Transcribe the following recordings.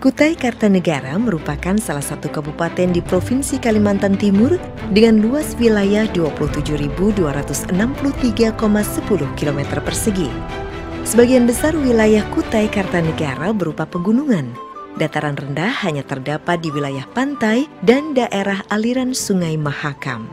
Kutai Kartanegara merupakan salah satu kabupaten di Provinsi Kalimantan Timur dengan luas wilayah 27.263,10 km persegi. Sebagian besar wilayah Kutai Kartanegara berupa pegunungan. Dataran rendah hanya terdapat di wilayah pantai dan daerah aliran Sungai Mahakam.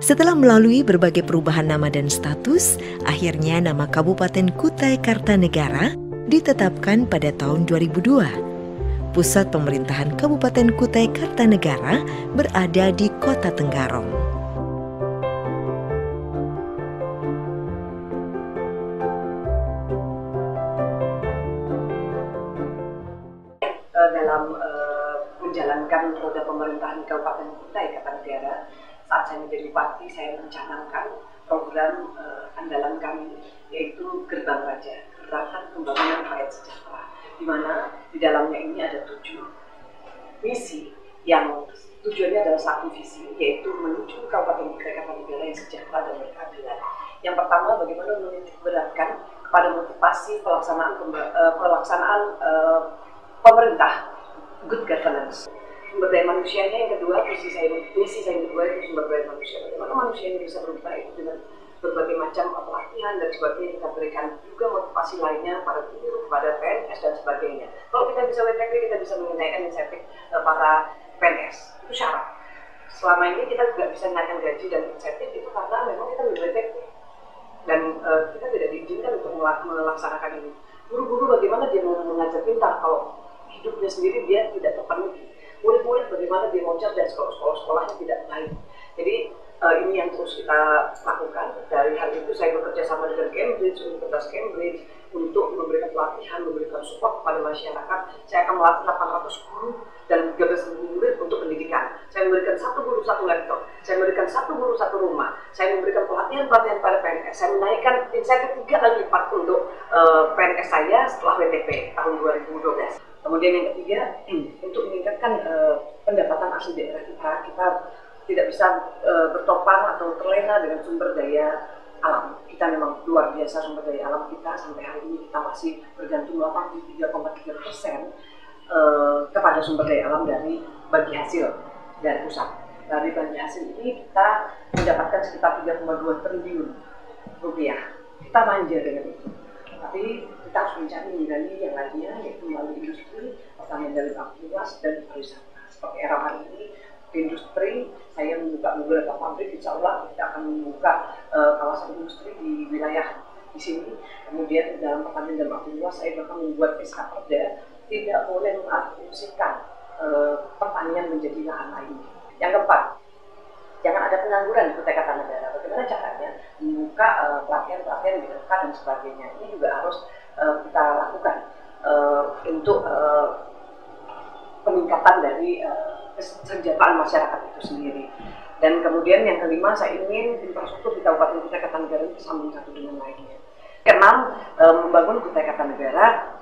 Setelah melalui berbagai perubahan nama dan status, akhirnya nama Kabupaten Kutai Kartanegara ditetapkan pada tahun 2002. Pusat pemerintahan Kabupaten Kutai Kartanegara berada di Kota Tenggarong. Dalam menjalankan roda pemerintahan Kabupaten Kutai Kartanegara, saat saya menjadi bupati, saya mencanangkan program andalan kami, yaitu Gerbang Raja, Gerakan Pembangunan Rakyat Sejahtera, di mana di dalamnya ini ada 7 misi yang tujuannya adalah satu visi, yaitu menuju Kabupaten Kutai Kartanegara yang sejahtera dan berkeadilan. Yang pertama, bagaimana menitikberatkan kepada motivasi pelaksanaan pemerintah, good governance. Sumber daya manusianya yang kedua, misi saya yang kedua itu sumber daya manusia. Bagaimana manusia ini bisa berubah itu dengan berbagai macam pelatihan dan sebagainya, kita berikan juga motivasi lainnya pada guru, kepada PNS dan sebagainya. Kalau kita bisa WTP, kita bisa menaikkan insentif para PNS, itu syarat. Selama ini kita juga bisa menaikkan gaji dan insentif itu karena memang kita WTP dan kita tidak diizinkan untuk melaksanakan ini. Guru-guru bagaimana dia mengajar pintar kalau hidupnya sendiri dia tidak terpenuhi. Murid-murid bagaimana dia mau cerdas kalau sekolahnya tidak baik. Jadi ini yang terus kita lakukan. Dari hal itu saya bekerja sama dengan Cambridge, Universitas Cambridge untuk memberikan pelatihan, memberikan support kepada masyarakat. Saya akan melatih 800 guru dan 13.000 murid untuk pendidikan. Saya memberikan 1 guru 1 laptop, saya memberikan 1 guru 1 rumah, saya memberikan pelatihan pada PNS, saya menaikkan insentif 3 kali lipat untuk PNS saya setelah WTP tahun 2012. Kemudian yang ketiga, untuk meningkatkan pendapatan asli daerah kita tidak bisa bertopang atau terlena dengan sumber daya alam. Kita memang luar biasa sumber daya alam kita, sampai hari ini kita masih bergantung 83,3% kepada sumber daya alam dari bagi hasil dari pusat. Dari bagi hasil ini kita mendapatkan sekitar 3,2 triliun rupiah. Kita manja dengan itu. Tapi kita harus mencari menggali yang lainnya, yaitu melalui industri, pertanian dari luas dan pariwisata. Seperti era hari ini, industri, saya membuka beberapa pabrik, insya Allah kita akan membuka kawasan industri di wilayah di sini. Kemudian dalam pertanian dan luas, saya bahkan membuat SK Perda tidak boleh mengasumsikan pertanian menjadi lahan lain. Yang keempat, jangan ada pengangguran di Kutai Kartanegara. Bagaimana caranya membuka pelatihan-pelatihan di dekat dan sebagainya. Ini juga harus kita lakukan untuk peningkatan dari kesejahteraan masyarakat itu sendiri. Dan kemudian yang kelima, saya ingin infrastruktur di Kabupaten Kutai Kartanegara itu sambung satu dengan lainnya. Keenam, membangun Kutai Kartanegara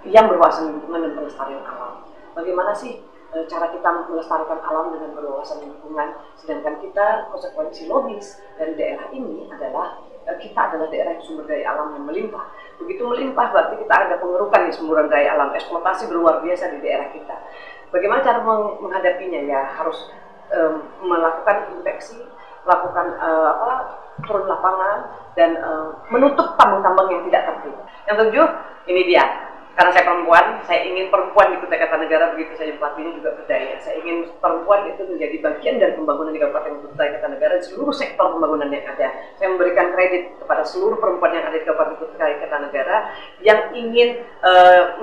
yang berwawasan lingkungan dan pelestarian alam. Bagaimana sih cara kita melestarikan alam dengan berwawasan lingkungan, sedangkan kita konsekuensi logis dari daerah ini adalah kita adalah daerah yang sumber daya alam yang melimpah. Begitu melimpah berarti kita ada pengerukan di sumber daya alam, eksploitasi berluar biasa di daerah kita. Bagaimana cara menghadapinya? Ya harus melakukan inspeksi, melakukan turun lapangan dan menutup tambang-tambang yang tidak tertib. Yang ketujuh, ini dia. Karena saya perempuan, saya ingin perempuan di Kutai Kartanegara, begitu saya bupatinya juga berdaya. Saya ingin perempuan itu menjadi bagian dari pembangunan di Kabupaten Kutai Kartanegara, seluruh sektor pembangunan yang ada. Saya memberikan kredit kepada seluruh perempuan yang ada di Kabupaten Kutai Kartanegara yang ingin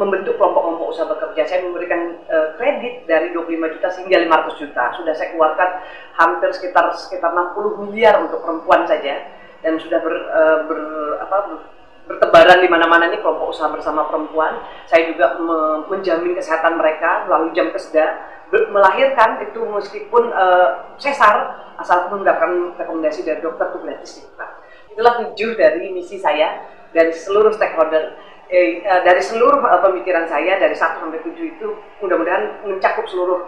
membentuk kelompok-kelompok usaha bekerja. Saya memberikan kredit dari 25 juta hingga 500 juta. Sudah saya keluarkan hampir sekitar 60 miliar untuk perempuan saja, dan sudah bertebaran di mana-mana nih kelompok usaha bersama perempuan. Saya juga menjamin kesehatan mereka melalui jam keseda, melahirkan itu meskipun sesar, asal mendapatkan rekomendasi dari dokter itu gratis dibuka. Itulah 7 dari misi saya dari seluruh stakeholder, dari seluruh pemikiran saya dari 1 sampai 7 itu mudah-mudahan mencakup seluruh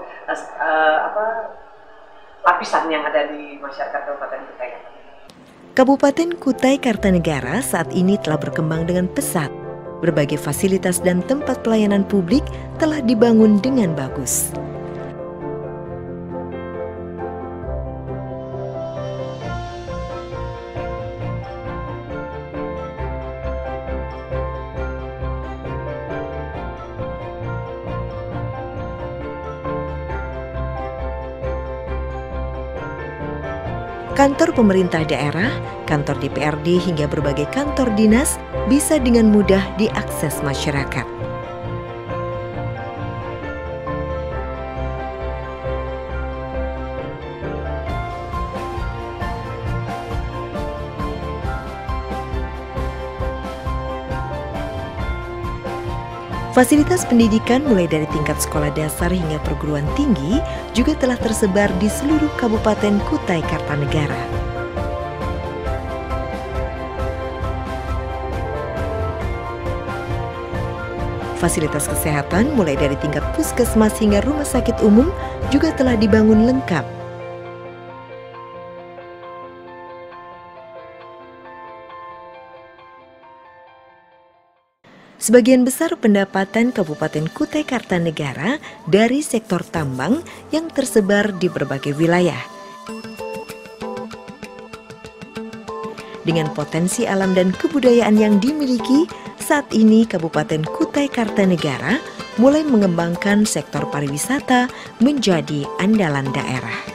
lapisan yang ada di masyarakat Kabupaten Kutai Kartanegara. Kabupaten Kutai Kartanegara saat ini telah berkembang dengan pesat. Berbagai fasilitas dan tempat pelayanan publik telah dibangun dengan bagus. Kantor pemerintah daerah, kantor DPRD hingga berbagai kantor dinas bisa dengan mudah diakses masyarakat. Fasilitas pendidikan mulai dari tingkat sekolah dasar hingga perguruan tinggi juga telah tersebar di seluruh Kabupaten Kutai Kartanegara. Fasilitas kesehatan mulai dari tingkat puskesmas hingga rumah sakit umum juga telah dibangun lengkap. Sebagian besar pendapatan Kabupaten Kutai Kartanegara dari sektor tambang yang tersebar di berbagai wilayah. Dengan potensi alam dan kebudayaan yang dimiliki, saat ini Kabupaten Kutai Kartanegara mulai mengembangkan sektor pariwisata menjadi andalan daerah.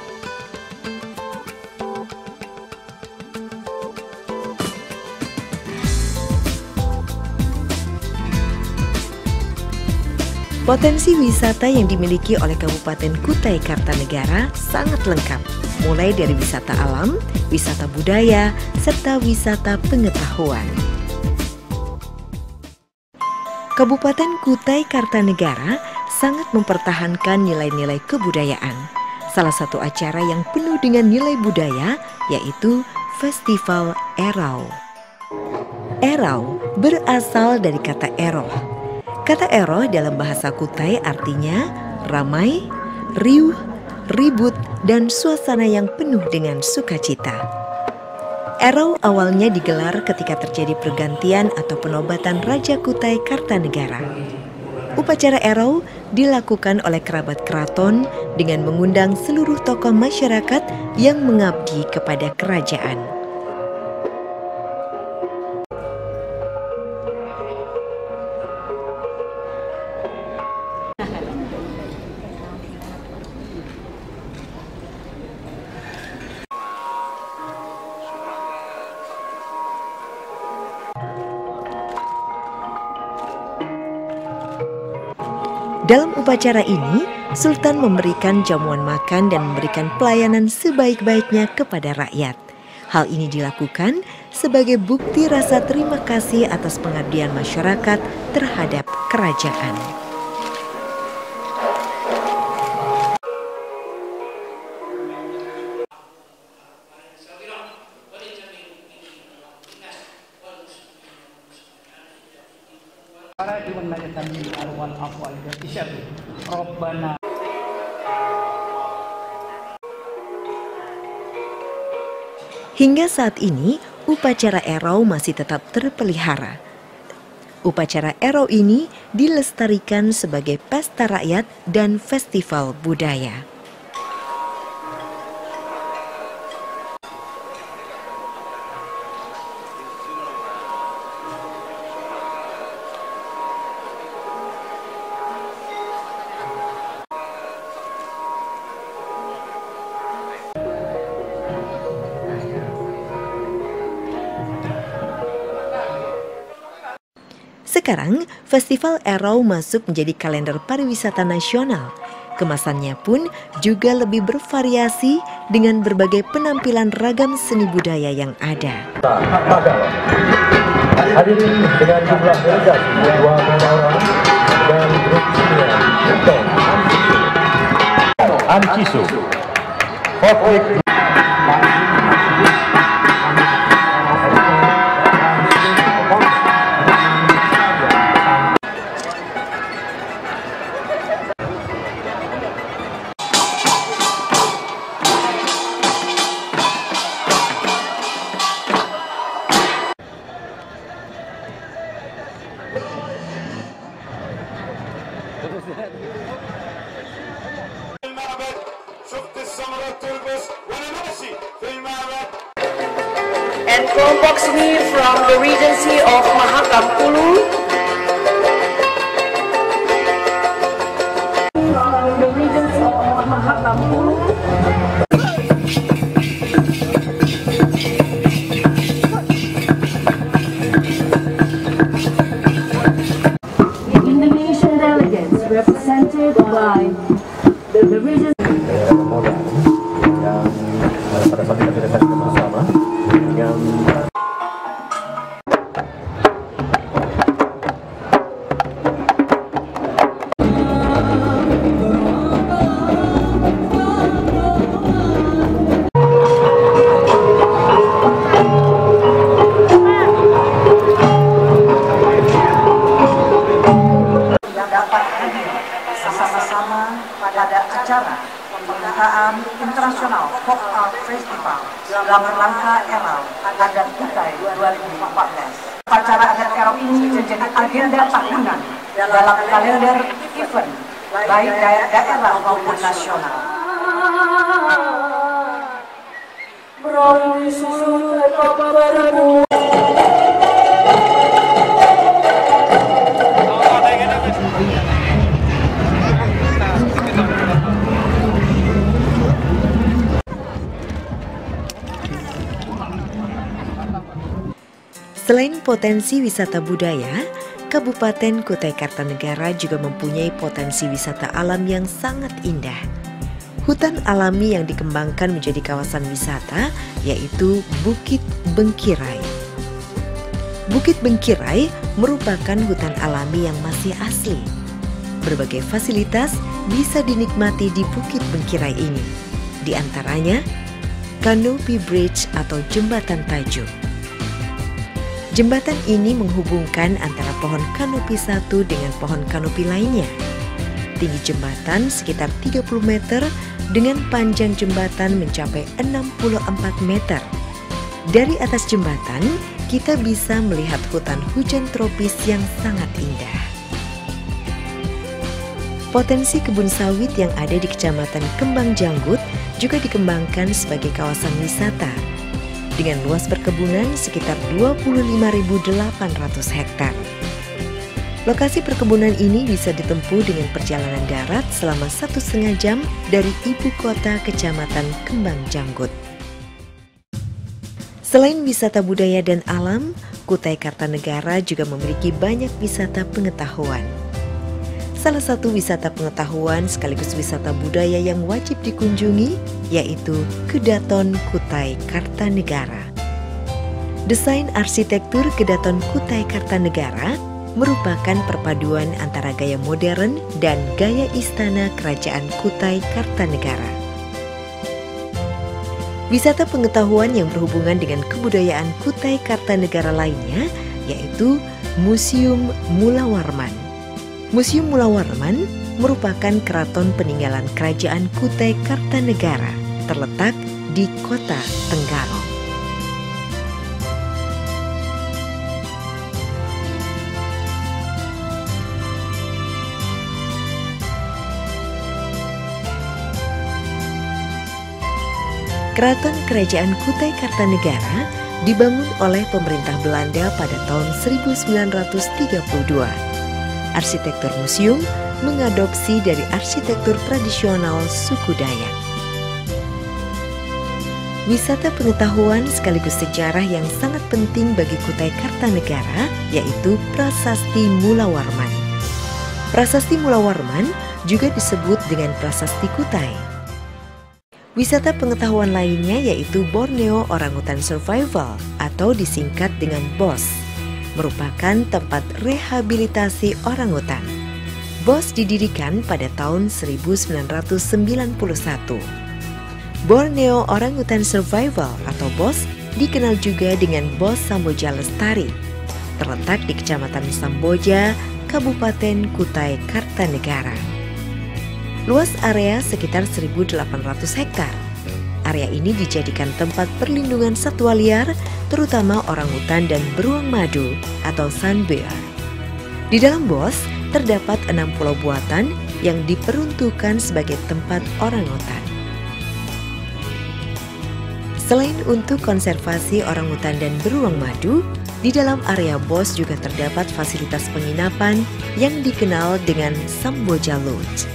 Potensi wisata yang dimiliki oleh Kabupaten Kutai Kartanegara sangat lengkap, mulai dari wisata alam, wisata budaya, serta wisata pengetahuan. Kabupaten Kutai Kartanegara sangat mempertahankan nilai-nilai kebudayaan. Salah satu acara yang penuh dengan nilai budaya yaitu Festival Erau. Erau berasal dari kata eroh. Kata eroh dalam bahasa Kutai artinya ramai, riuh, ribut, dan suasana yang penuh dengan sukacita. Erau awalnya digelar ketika terjadi pergantian atau penobatan Raja Kutai Kartanegara. Upacara Erau dilakukan oleh kerabat keraton dengan mengundang seluruh tokoh masyarakat yang mengabdi kepada kerajaan. Dalam upacara ini, Sultan memberikan jamuan makan dan memberikan pelayanan sebaik-baiknya kepada rakyat. Hal ini dilakukan sebagai bukti rasa terima kasih atas pengabdian masyarakat terhadap kerajaan. Hingga saat ini, upacara Erau masih tetap terpelihara. Upacara Erau ini dilestarikan sebagai pesta rakyat dan festival budaya. Sekarang, Festival Erau masuk menjadi kalender pariwisata nasional. Kemasannya pun juga lebih bervariasi dengan berbagai penampilan ragam seni budaya yang ada. Hadirin dengan jumlah delegasi 2 orang dan grup senior Ancisu, Konflik And kelompok seni from the Regency of Mahakam Ulu. From the Regency of Mahakam Ulu. The Indonesian delegates represented by the Regency. Yang pada saat kita tidak bersama dengan dapat hadir bersama-sama pada acara pembukaan internasional Folk Art Festival dalam rangka Erau Adat Kutai 2014. Acara Adat Erau ini menjadi agenda tahunan dalam kalender event baik daerah maupun nasional. Selain potensi wisata budaya, Kabupaten Kutai Kartanegara juga mempunyai potensi wisata alam yang sangat indah. Hutan alami yang dikembangkan menjadi kawasan wisata yaitu Bukit Bengkirai. Bukit Bengkirai merupakan hutan alami yang masih asli. Berbagai fasilitas bisa dinikmati di Bukit Bengkirai ini. Di antaranya, Canopy Bridge atau Jembatan Tajuk. Jembatan ini menghubungkan antara pohon kanopi satu dengan pohon kanopi lainnya. Tinggi jembatan sekitar 30 meter dengan panjang jembatan mencapai 64 meter. Dari atas jembatan, kita bisa melihat hutan hujan tropis yang sangat indah. Potensi kebun sawit yang ada di Kecamatan Kembang Janggut juga dikembangkan sebagai kawasan wisata. Dengan luas perkebunan sekitar 25.800 hektar. Lokasi perkebunan ini bisa ditempuh dengan perjalanan darat selama 1,5 jam dari ibu kota Kecamatan Kembang Janggut. Selain wisata budaya dan alam, Kutai Kartanegara juga memiliki banyak wisata pengetahuan. Salah satu wisata pengetahuan sekaligus wisata budaya yang wajib dikunjungi yaitu Kedaton Kutai Kartanegara. Desain arsitektur Kedaton Kutai Kartanegara merupakan perpaduan antara gaya modern dan gaya istana Kerajaan Kutai Kartanegara. Wisata pengetahuan yang berhubungan dengan kebudayaan Kutai Kartanegara lainnya yaitu Museum Mulawarman. Museum Mulawarman merupakan keraton peninggalan Kerajaan Kutai Kartanegara terletak di Kota Tenggarong. Keraton Kerajaan Kutai Kartanegara dibangun oleh pemerintah Belanda pada tahun 1932. Arsitektur museum mengadopsi dari arsitektur tradisional suku Dayak. Wisata pengetahuan sekaligus sejarah yang sangat penting bagi Kutai Kartanegara yaitu Prasasti Mulawarman. Prasasti Mulawarman juga disebut dengan Prasasti Kutai. Wisata pengetahuan lainnya yaitu Borneo Orangutan Survival atau disingkat dengan BOS. Merupakan tempat rehabilitasi orangutan. BOS didirikan pada tahun 1991. Borneo Orangutan Survival atau BOS dikenal juga dengan BOS Samboja Lestari. Terletak di Kecamatan Samboja, Kabupaten Kutai Kartanegara. Luas area sekitar 1.800 hektar. Area ini dijadikan tempat perlindungan satwa liar, terutama orangutan dan beruang madu atau sun bear. Di dalam BOS terdapat 6 pulau buatan yang diperuntukkan sebagai tempat orangutan. Selain untuk konservasi orangutan dan beruang madu, di dalam area BOS juga terdapat fasilitas penginapan yang dikenal dengan Samboja Lodge.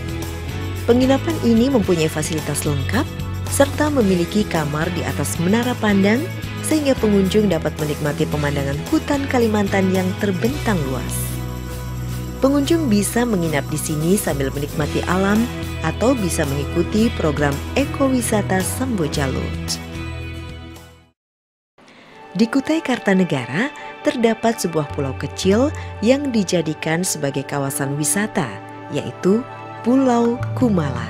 Penginapan ini mempunyai fasilitas lengkap serta memiliki kamar di atas menara pandang sehingga pengunjung dapat menikmati pemandangan hutan Kalimantan yang terbentang luas. Pengunjung bisa menginap di sini sambil menikmati alam atau bisa mengikuti program ekowisata Samboja Lodge. Di Kutai Kartanegara terdapat sebuah pulau kecil yang dijadikan sebagai kawasan wisata, yaitu Pulau Kumala.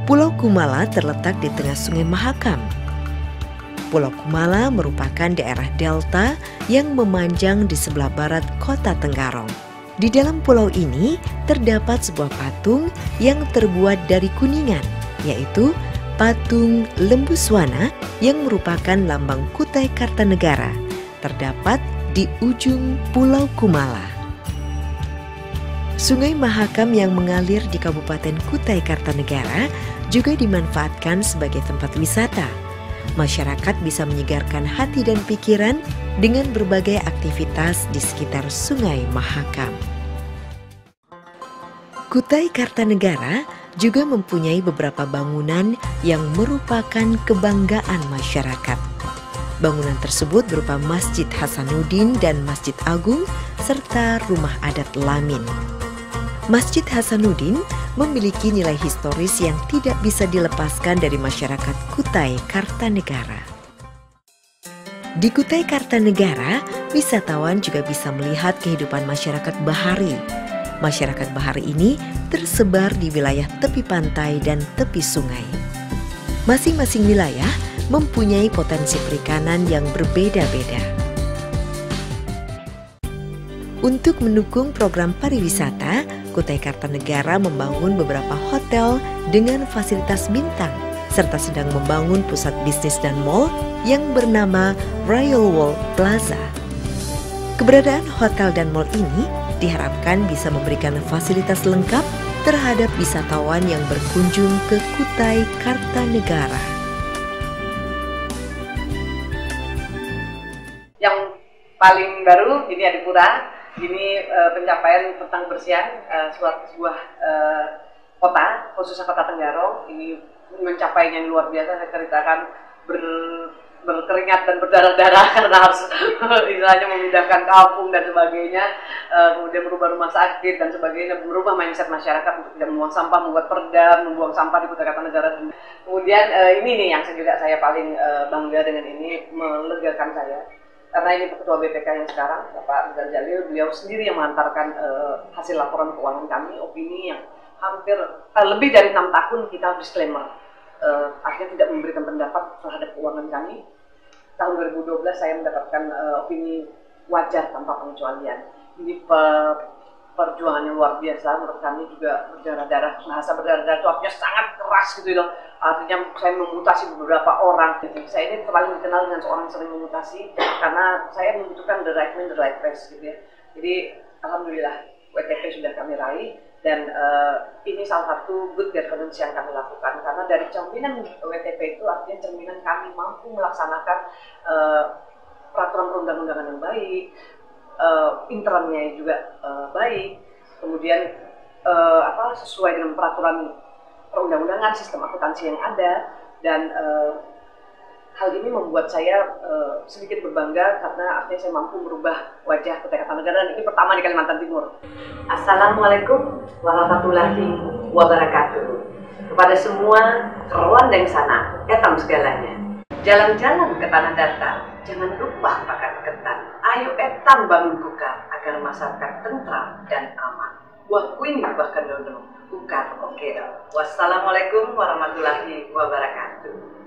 Pulau Kumala terletak di tengah Sungai Mahakam. Pulau Kumala merupakan daerah delta yang memanjang di sebelah barat Kota Tenggarong. Di dalam pulau ini terdapat sebuah patung yang terbuat dari kuningan, yaitu patung Lembu Swana yang merupakan lambang Kutai Kartanegara, terdapat di ujung Pulau Kumala. Sungai Mahakam yang mengalir di Kabupaten Kutai Kartanegara juga dimanfaatkan sebagai tempat wisata. Masyarakat bisa menyegarkan hati dan pikiran dengan berbagai aktivitas di sekitar Sungai Mahakam. Kutai Kartanegara juga mempunyai beberapa bangunan yang merupakan kebanggaan masyarakat. Bangunan tersebut berupa Masjid Hasanuddin dan Masjid Agung serta rumah adat Lamin. Masjid Hasanuddin memiliki nilai historis yang tidak bisa dilepaskan dari masyarakat Kutai Kartanegara. Di Kutai Kartanegara, wisatawan juga bisa melihat kehidupan masyarakat Bahari. Masyarakat Bahari ini tersebar di wilayah tepi pantai dan tepi sungai. Masing-masing wilayah mempunyai potensi perikanan yang berbeda-beda. Untuk mendukung program pariwisata, Kutai Kartanegara membangun beberapa hotel dengan fasilitas bintang, serta sedang membangun pusat bisnis dan mal yang bernama Royal World Plaza. Keberadaan hotel dan mal ini diharapkan bisa memberikan fasilitas lengkap terhadap wisatawan yang berkunjung ke Kutai Kartanegara. Yang paling baru ini Adipura, ini pencapaian tentang kebersihan sebuah kota, khususnya Kota Tenggarong. Ini mencapainya luar biasa. Saya ceritakan berkeringat dan berdarah-darah karena harus istilahnya memindahkan kampung dan sebagainya, kemudian merubah rumah sakit dan sebagainya, merubah mindset masyarakat untuk tidak membuang sampah, membuat perda, membuang sampah di Kutai Kartanegara. Kemudian ini nih yang saya paling bangga dengan ini, melegakan saya. Karena ini Ketua BPK yang sekarang, Bapak Rizal Jalil, beliau sendiri yang mengantarkan hasil laporan keuangan kami, opini yang hampir lebih dari 6 tahun kita disclaimer. Akhirnya tidak memberikan pendapat terhadap keuangan kami. Tahun 2012 saya mendapatkan opini wajar tanpa pengecualian. Ini perjuangan yang luar biasa menurut kami, juga berdarah-darah. Bahasa berdarah-darah itu artinya sangat keras gitu loh. Artinya saya memutasi beberapa orang. Saya ini paling dikenal dengan seorang yang sering memutasi karena saya membutuhkan the right man, the right place gitu ya. Jadi alhamdulillah WTP sudah kami raih. Dan ini salah satu good governance yang kami lakukan, karena dari cerminan WTP itu artinya cerminan kami mampu melaksanakan peraturan perundang-undangan yang baik, internnya juga baik, kemudian sesuai dengan peraturan perundang-undangan, sistem akuntansi yang ada, dan hal ini membuat saya sedikit berbangga karena artinya saya mampu merubah wajah Kutai Kartanegara, dan ini pertama di Kalimantan Timur. Assalamualaikum warahmatullahi wabarakatuh. Kepada semua keruan dan sana, etam segalanya. Jalan-jalan ke tanah datar, jangan lupa pakai ketan. Ayo etam bangun kukar agar masyarakat tentram dan aman. Buah kuini bahkan dodong, kukar oke. Wassalamualaikum warahmatullahi wabarakatuh.